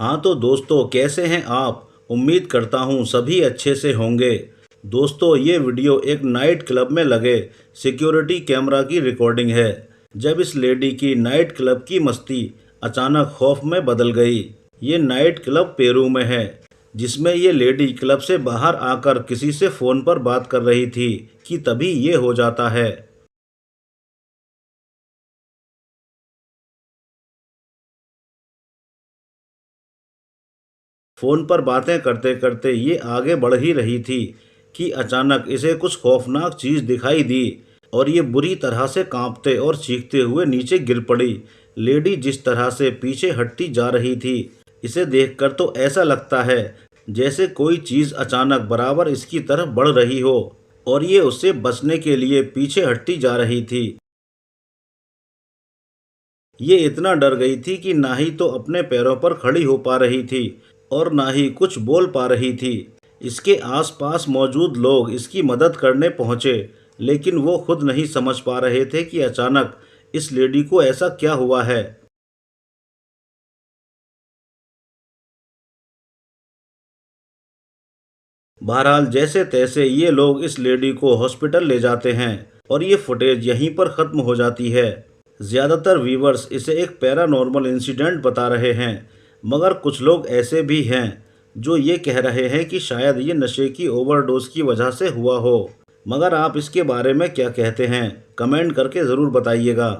हाँ तो दोस्तों, कैसे हैं आप? उम्मीद करता हूँ सभी अच्छे से होंगे। दोस्तों, ये वीडियो एक नाइट क्लब में लगे सिक्योरिटी कैमरा की रिकॉर्डिंग है, जब इस लेडी की नाइट क्लब की मस्ती अचानक खौफ में बदल गई। ये नाइट क्लब पेरू में है, जिसमें ये लेडी क्लब से बाहर आकर किसी से फ़ोन पर बात कर रही थी कि तभी ये हो जाता है। फोन पर बातें करते करते ये आगे बढ़ ही रही थी कि अचानक इसे कुछ खौफनाक चीज दिखाई दी और ये बुरी तरह से कांपते और चीखते हुए नीचे गिर पड़ी। लेडी जिस तरह से पीछे हटती जा रही थी, इसे देखकर तो ऐसा लगता है जैसे कोई चीज अचानक बराबर इसकी तरफ बढ़ रही हो और ये उससे बचने के लिए पीछे हटती जा रही थी। ये इतना डर गई थी कि ना ही तो अपने पैरों पर खड़ी हो पा रही थी और ना ही कुछ बोल पा रही थी। इसके आसपास मौजूद लोग इसकी मदद करने पहुंचे, लेकिन वो खुद नहीं समझ पा रहे थे कि अचानक इस लेडी को ऐसा क्या हुआ है। बहरहाल जैसे तैसे ये लोग इस लेडी को हॉस्पिटल ले जाते हैं और ये फुटेज यहीं पर ख़त्म हो जाती है। ज़्यादातर व्यूवर्स इसे एक पैरानॉर्मल इंसिडेंट बता रहे हैं, मगर कुछ लोग ऐसे भी हैं जो ये कह रहे हैं कि शायद ये नशे की ओवरडोज की वजह से हुआ हो। मगर आप इसके बारे में क्या कहते हैं? कमेंट करके ज़रूर बताइएगा।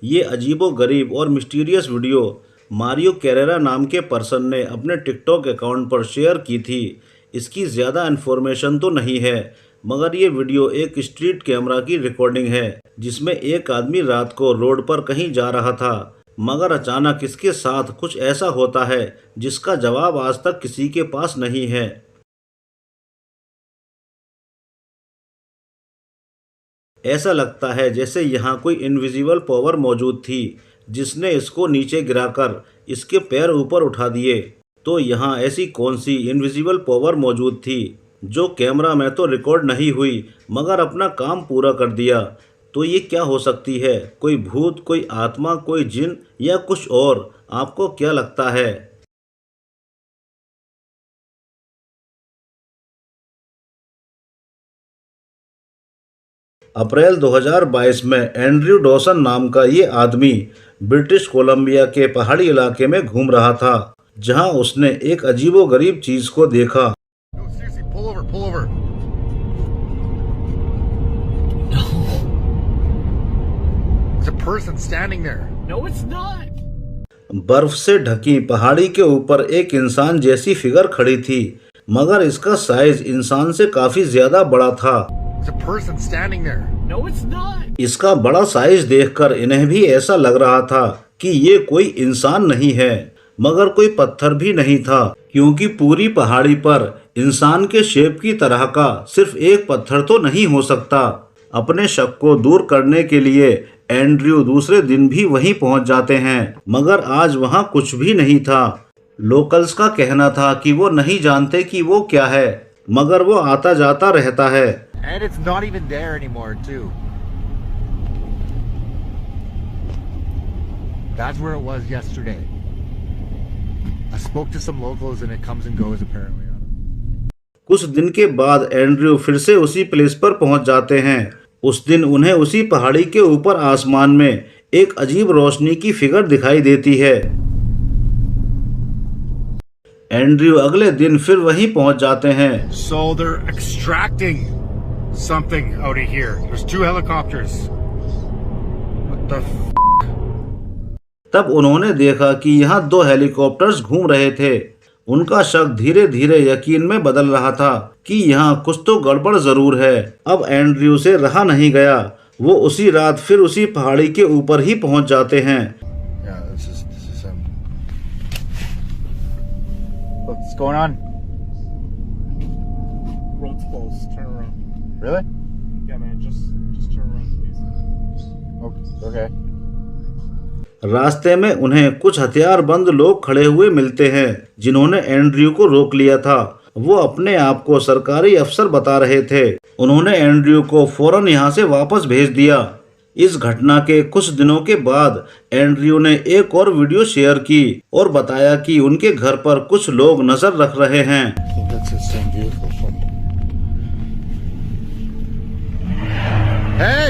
ये अजीबो-गरीब और मिस्टीरियस वीडियो मारियो कैरेरा नाम के पर्सन ने अपने टिकटॉक अकाउंट पर शेयर की थी। इसकी ज़्यादा इन्फॉर्मेशन तो नहीं है, मगर ये वीडियो एक स्ट्रीट कैमरा की रिकॉर्डिंग है, जिसमें एक आदमी रात को रोड पर कहीं जा रहा था, मगर अचानक इसके साथ कुछ ऐसा होता है जिसका जवाब आज तक किसी के पास नहीं है। ऐसा लगता है जैसे यहाँ कोई इनविजिबल पावर मौजूद थी, जिसने इसको नीचे गिराकर इसके पैर ऊपर उठा दिए। तो यहाँ ऐसी कौन सी इनविजिबल पावर मौजूद थी जो कैमरा में तो रिकॉर्ड नहीं हुई, मगर अपना काम पूरा कर दिया? तो ये क्या हो सकती है? कोई भूत, कोई आत्मा, कोई जिन या कुछ और? आपको क्या लगता है? अप्रैल 2022 में एंड्रयू डॉसन नाम का ये आदमी ब्रिटिश कोलंबिया के पहाड़ी इलाके में घूम रहा था, जहां उसने एक अजीबोगरीब चीज को देखा। No, seriously, pull over, pull over. There's a person standing there. No, it's not. बर्फ से ढकी पहाड़ी के ऊपर एक इंसान जैसी फिगर खड़ी थी, मगर इसका साइज इंसान से काफी ज्यादा बड़ा था। There's a person standing there. No, it's not. इसका बड़ा साइज देखकर इन्हें भी ऐसा लग रहा था कि ये कोई इंसान नहीं है, मगर कोई पत्थर भी नहीं था, क्योंकि पूरी पहाड़ी पर इंसान के शेप की तरह का सिर्फ एक पत्थर तो नहीं हो सकता। अपने शक को दूर करने के लिए एंड्रयू दूसरे दिन भी वहीं पहुंच जाते हैं, मगर आज वहां कुछ भी नहीं था। लोकल्स का कहना था कि वो नहीं जानते कि वो क्या है, मगर वो आता जाता रहता है। And it's not even there anymore, too. That's where it was yesterday. I spoke to some locals and it comes and goes apparently. कुछ दिन के बाद एंड्रयू फिर से उसी प्लेस पर पहुंच जाते हैं। उस दिन उन्हें उसी पहाड़ी के ऊपर आसमान में एक अजीब रोशनी की फिगर दिखाई देती है। एंड्रयू अगले दिन फिर वहीं पहुंच जाते हैं। So they're extracting something out of here. There's 2 helicopters. What the तब उन्होंने देखा कि यहाँ 2 हेलीकॉप्टर्स घूम रहे थे। उनका शक धीरे धीरे यकीन में बदल रहा था कि यहाँ कुछ तो गड़बड़ जरूर है। अब एंड्रयू से रहा नहीं गया, वो उसी रात फिर उसी पहाड़ी के ऊपर ही पहुंच जाते हैं। Yeah, this is What's going on? Road's closed. Turn around. Really? Yeah, man. Just turn around, please. Okay. रास्ते में उन्हें कुछ हथियारबंद लोग खड़े हुए मिलते हैं, जिन्होंने एंड्रयू को रोक लिया था। वो अपने आप को सरकारी अफसर बता रहे थे। उन्होंने एंड्रयू को फौरन यहाँ से वापस भेज दिया। इस घटना के कुछ दिनों के बाद एंड्रयू ने एक और वीडियो शेयर की और बताया कि उनके घर पर कुछ लोग नजर रख रहे हैं। That's the same vehicle from. Hey!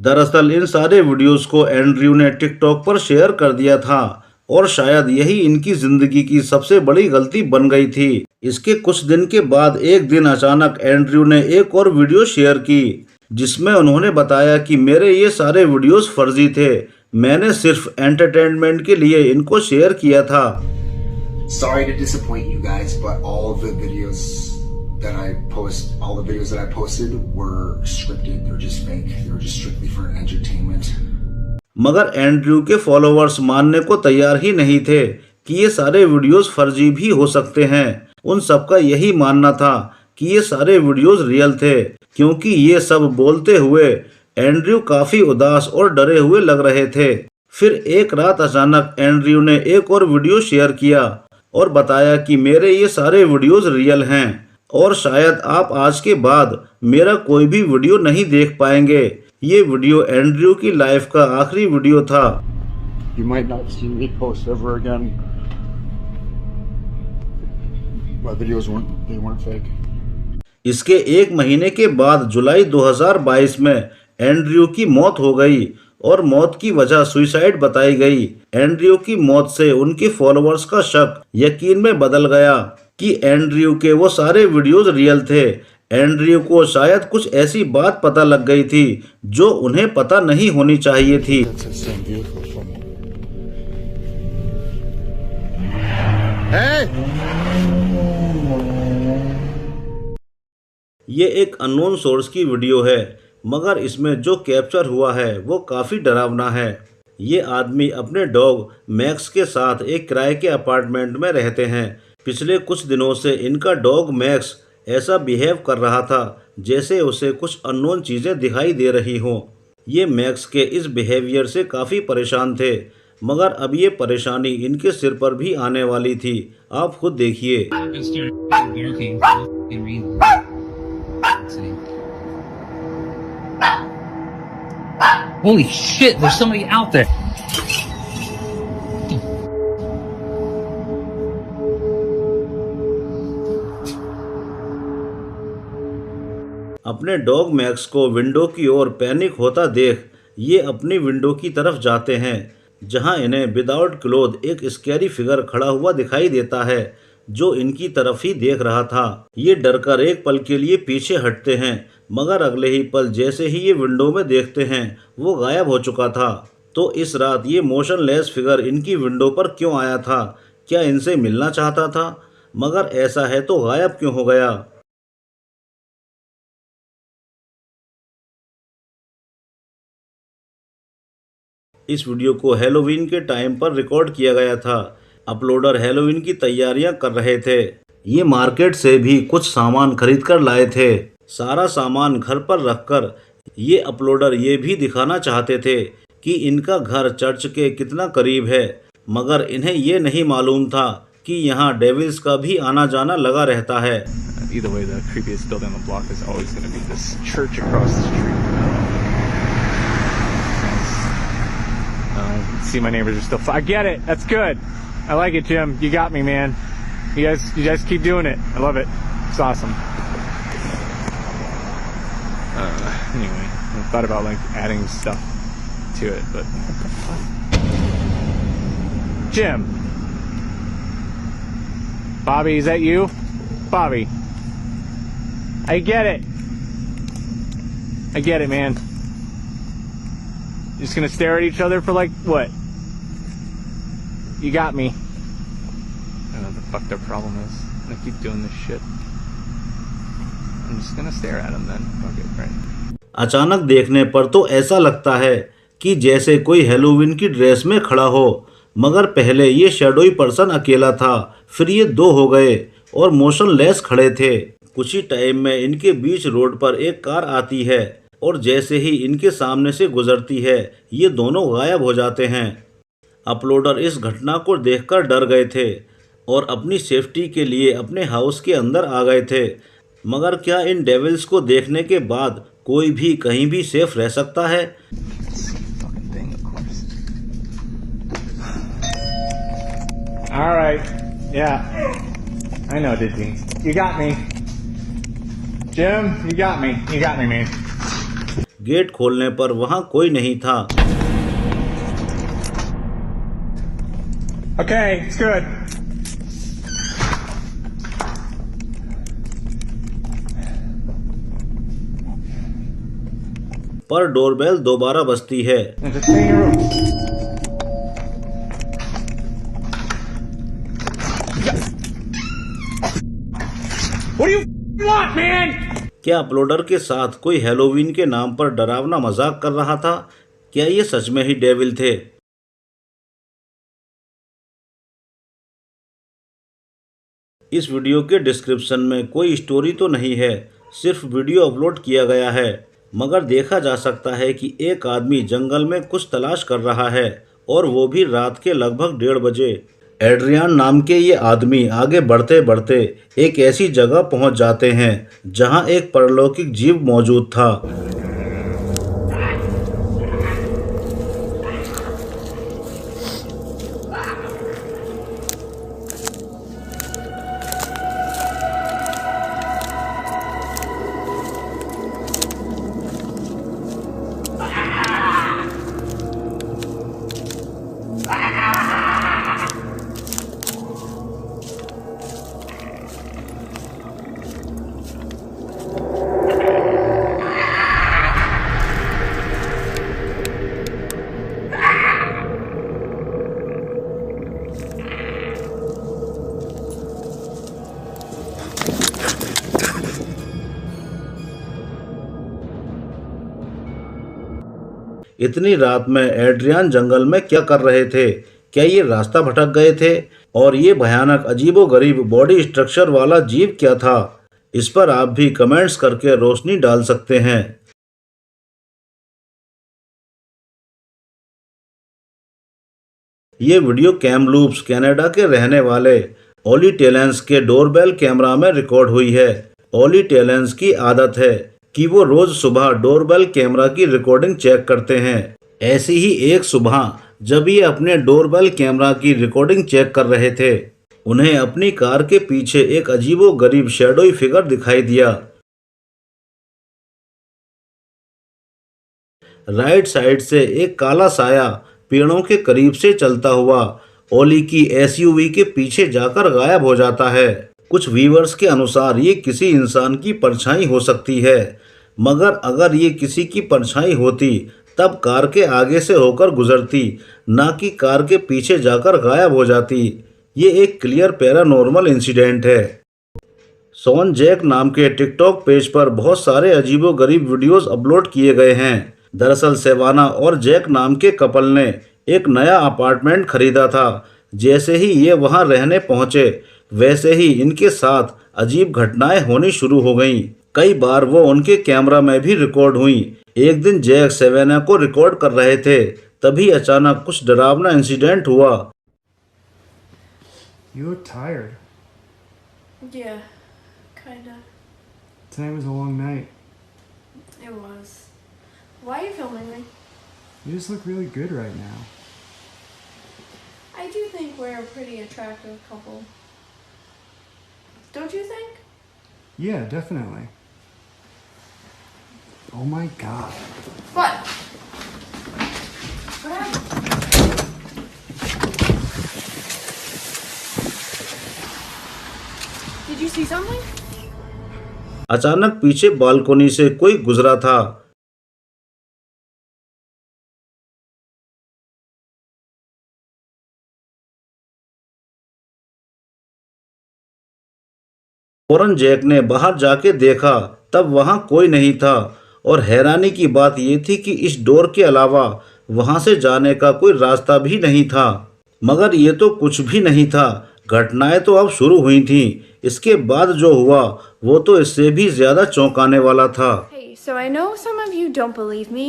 दरअसल इन सारे वीडियोस को एंड्रयू ने टिकटॉक पर शेयर कर दिया था और शायद यही इनकी जिंदगी की सबसे बड़ी गलती बन गई थी। इसके कुछ दिन के बाद एक दिन अचानक एंड्रयू ने एक और वीडियो शेयर की जिसमें उन्होंने बताया कि मेरे ये सारे वीडियोस फर्जी थे, मैंने सिर्फ एंटरटेनमेंट के लिए इनको शेयर किया था। Sorry to disappoint you guys, but all of the videos that I posted were scripted. They're just fake. They were just strictly for entertainment. मगर एंड्रयू के फॉलोअर्स मानने को तैयार ही नहीं थे कि ये सारे वीडियोस फर्जी भी हो सकते हैं। उन सबका यही मानना था कि ये सारे वीडियोस रियल थे, क्योंकि ये सब बोलते हुए एंड्रयू काफी उदास और डरे हुए लग रहे थे। फिर एक रात अचानक एंड्रयू ने एक और वीडियो शेयर किया और बताया कि मेरे ये सारे वीडियोस रियल हैं और शायद आप आज के बाद मेरा कोई भी वीडियो नहीं देख पाएंगे। ये वीडियो एंड्रयू की लाइफ का आखिरी वीडियो था। You might not see me post ever again. My videos weren't fake. इसके एक महीने के बाद जुलाई 2022 में एंड्रयू की मौत हो गई और मौत की वजह सुसाइड बताई गई। एंड्रयू की मौत से उनके फॉलोअर्स का शक यकीन में बदल गया कि एंड्रयू के वो सारे वीडियोस रियल थे। एंड्रयू को शायद कुछ ऐसी बात पता लग गई थी जो उन्हें पता नहीं होनी चाहिए थी। That's the same vehicle from. Hey! ये एक अननोन सोर्स की वीडियो है, मगर इसमें जो कैप्चर हुआ है वो काफ़ी डरावना है। ये आदमी अपने डॉग मैक्स के साथ एक किराए के अपार्टमेंट में रहते हैं। पिछले कुछ दिनों से इनका डॉग मैक्स ऐसा बिहेव कर रहा था जैसे उसे कुछ अननोन चीज़ें दिखाई दे रही हों। ये मैक्स के इस बिहेवियर से काफ़ी परेशान थे, मगर अब ये परेशानी इनके सिर पर भी आने वाली थी। आप खुद देखिए। Holy shit, there's somebody out there. अपने डॉग मैक्स को विंडो की ओर पैनिक होता देख ये अपनी विंडो की तरफ जाते हैं, जहां इन्हें विदाउट क्लोथ एक स्कैरी फिगर खड़ा हुआ दिखाई देता है जो इनकी तरफ ही देख रहा था। ये डरकर एक पल के लिए पीछे हटते हैं, मगर अगले ही पल जैसे ही ये विंडो में देखते हैं वो गायब हो चुका था। तो इस रात ये मोशनलेस फिगर इनकी विंडो पर क्यों आया था? क्या इनसे मिलना चाहता था? मगर ऐसा है तो गायब क्यों हो गया? इस वीडियो को हैलोवीन के टाइम पर रिकॉर्ड किया गया था। अपलोडर हैलोवीन की तैयारियां कर रहे थे। ये मार्केट से भी कुछ सामान खरीद कर लाए थे। सारा सामान घर पर रखकर ये अपलोडर ये भी दिखाना चाहते थे कि इनका घर चर्च के कितना करीब है, मगर इन्हें ये नहीं मालूम था कि यहाँ डेविल्स का भी आना जाना लगा रहता है। Either way, the creepiest building on the block is always going to be this church across the street. See, my neighbors are still. I get it. That's good. I like it, Jim. You got me, man. You guys keep doing it. I love it. It's awesome. Anyway, I thought about like adding stuff to it, but Jim, Bobby, is that you, Bobby? I get it. I get it, man. Just gonna stare at each other for like what? You got me. I don't know what the fuck their problem is. I keep doing this shit. I'm just gonna stare at them then. Fuck it, right? अचानक देखने पर तो ऐसा लगता है कि जैसे कोई हैलोवीन की ड्रेस में खड़ा हो, मगर पहले ये शैडोई पर्सन अकेला था, फिर ये दो हो गए और मोशनलेस खड़े थे। कुछ ही टाइम में इनके बीच रोड पर एक कार आती है और जैसे ही इनके सामने से गुजरती है ये दोनों गायब हो जाते हैं। अपलोडर इस घटना को देखकर डर गए थे और अपनी सेफ्टी के लिए अपने हाउस के अंदर आ गए थे। मगर क्या इन डेविल्स को देखने के बाद कोई भी कहीं भी सेफ रह सकता है? Fucking thing, of course. All right. Yeah. I know, Dizzy. You got me. Jim, you got me. You got me, man. Gate खोलने पर वहां कोई नहीं था। Okay, it's good. पर डोरबेल दोबारा बजती है। Now just stay in your room. What do you want, man? क्या अपलोडर के साथ कोई हैलोवीन के नाम पर डरावना मजाक कर रहा था? क्या ये सच में ही डेविल थे? इस वीडियो के डिस्क्रिप्शन में कोई स्टोरी तो नहीं है, सिर्फ वीडियो अपलोड किया गया है। मगर देखा जा सकता है कि एक आदमी जंगल में कुछ तलाश कर रहा है और वो भी रात के लगभग 1:30 बजे। एड्रियान नाम के ये आदमी आगे बढ़ते बढ़ते एक ऐसी जगह पहुंच जाते हैं जहां एक परलौकिक जीव मौजूद था। इतनी रात में एड्रियान जंगल में क्या कर रहे थे? क्या ये रास्ता भटक गए थे? और ये भयानक अजीबोगरीब बॉडी स्ट्रक्चर वाला जीव क्या था? इस पर आप भी कमेंट्स करके रोशनी डाल सकते हैं। ये वीडियो कैमलूप्स कनाडा के रहने वाले ओली टेलेंस के डोरबेल कैमरा में रिकॉर्ड हुई है। ओली टेलेंस की आदत है कि वो रोज सुबह डोरबेल कैमरा की रिकॉर्डिंग चेक करते हैं। ऐसी ही एक सुबह जब ये अपने डोरबेल कैमरा की रिकॉर्डिंग चेक कर रहे थे, उन्हें अपनी कार के पीछे एक अजीबोगरीब शैडोई फिगर दिखाई दिया। राइट साइड से एक काला साया पेड़ों के करीब से चलता हुआ ओली की एसयूवी के पीछे जाकर गायब हो जाता है। कुछ व्यूअर्स के अनुसार ये किसी इंसान की परछाई हो सकती है, मगर अगर ये किसी की परछाई होती तब कार के आगे से होकर गुजरती, ना कि कार के पीछे जाकर गायब हो जाती। ये एक क्लियर पैरानॉर्मल इंसिडेंट है। शॉन जैक नाम के टिकटॉक पेज पर बहुत सारे अजीबोगरीब वीडियोस अपलोड किए गए हैं। दरअसल सेवाना और जैक नाम के कपल ने एक नया अपार्टमेंट खरीदा था। जैसे ही ये वहां रहने पहुंचे, वैसे ही इनके साथ अजीब घटनाएं होनी शुरू हो गईं। कई बार वो उनके कैमरा में भी रिकॉर्ड हुई। एक दिन जैक सेवाना को रिकॉर्ड कर रहे थे, तभी अचानक कुछ डरावना इंसिडेंट हुआ। You look tired. Yeah, kinda. Tonight was a long night. It was. Why are you filming me? You just look really good right now. I do think we're a pretty attractive couple. Don't you think? Yeah, definitely. Oh my god. What? What happened? Did you see something? अचानक पीछे balcony से कोई गुजरा था। फौरन Jack ने बाहर जाके देखा, तब वहां कोई नहीं था और हैरानी की बात यह थी कि इस डोर के अलावा वहां से जाने का कोई रास्ता भी नहीं था। मगर ये तो कुछ भी नहीं था, घटनाएं तो अब शुरू हुई थीं। इसके बाद जो हुआ वो तो इससे भी ज्यादा चौंकाने वाला था। Hey, so I know some of you don't believe me,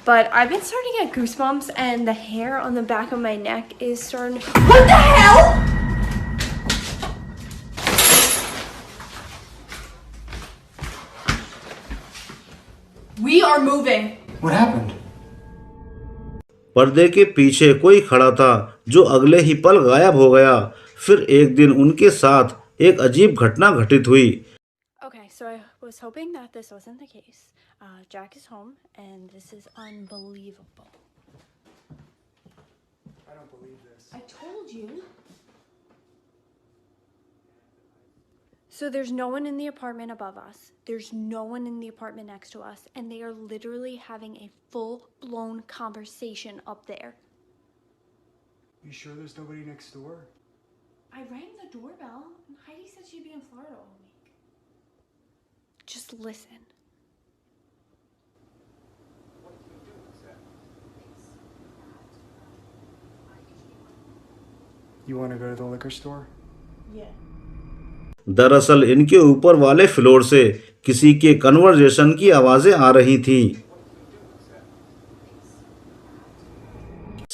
but I've been starting to get goosebumps and the hair on the back of my neck is starting to... What the hell? We are moving. What happened? पर्दे के पीछे कोई खड़ा था जो अगले ही पल गायब हो गया। फिर एक दिन उनके साथ एक अजीब घटना घटित हुई। Okay, so I was hoping that this wasn't the case. Jack is home, and this is unbelievable. I don't believe this. I told you. So there's no one in the apartment above us. There's no one in the apartment next to us, and they are literally having a full-blown conversation up there. You sure there's nobody next door? I rang the doorbell, and Heidi said she'd be in Florida all week. Just listen. You want to go to the liquor store? Yeah. दरअसल इनके ऊपर वाले floor से किसी के conversation की आवाजें आ रही थीं।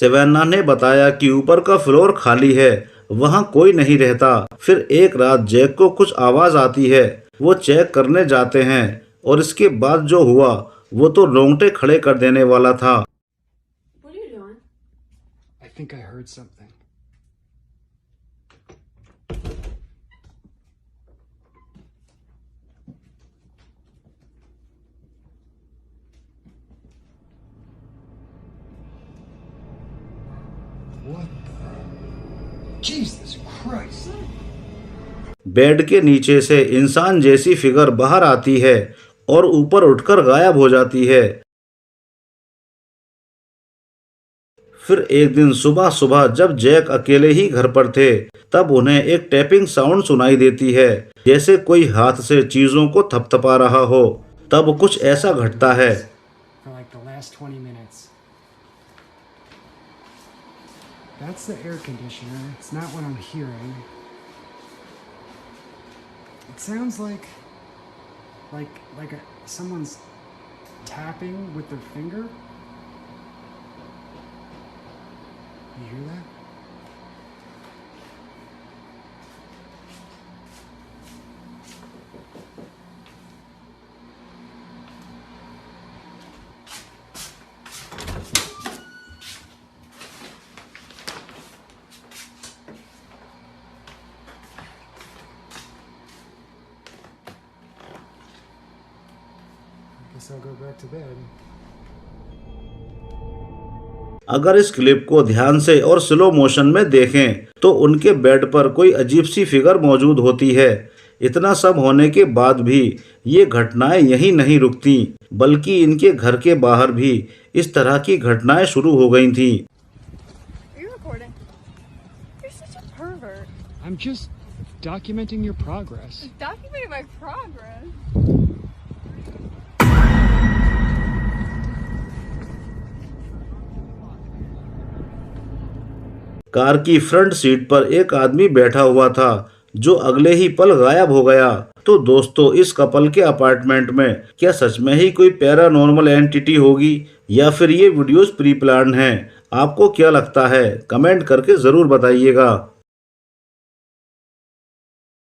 सवेन्ना ने बताया कि ऊपर का फ्लोर खाली है, वहां कोई नहीं रहता। फिर एक रात जैक को कुछ आवाज आती है, वो चेक करने जाते हैं और इसके बाद जो हुआ वो तो रोंगटे खड़े कर देने वाला था। What are you doing? I think I heard something. What the? Jesus Christ! Bed के नीचे से इंसान जैसी फिगर बाहर आती है और ऊपर उठकर गायब हो जाती है। फिर एक दिन सुबह सुबह जब जैक अकेले ही घर पर थे, तब उन्हें एक टैपिंग साउंड सुनाई देती है, जैसे कोई हाथ से चीजों को थपथपा रहा हो। तब कुछ ऐसा घटता है। For like the last 20 minutes. That's the air conditioner. It's not what I'm hearing. It sounds like someone's tapping with their finger. You hear that? Guess I'll go back to bed. अगर इस clip को ध्यान से और slow motion में देखें तो उनके बेड पर कोई अजीब सी फिगर मौजूद होती है। इतना सब होने के बाद भी ये घटनाएं यहीं नहीं रुकती, बल्कि इनके घर के बाहर भी इस तरह की घटनाएं शुरू हो गई थीं। Are you recording? You're such a pervert. I'm just documenting your progress. Documenting my progress. Car की फ्रंट सीट पर एक आदमी बैठा हुआ था जो अगले ही पल गायब हो गया। तो दोस्तों, इस कपल के अपार्टमेंट में क्या सच में ही कोई पैरानॉर्मल एंटिटी होगी या फिर ये वीडियोस प्री प्लान हैं? आपको क्या लगता है? कमेंट करके जरूर बताइएगा।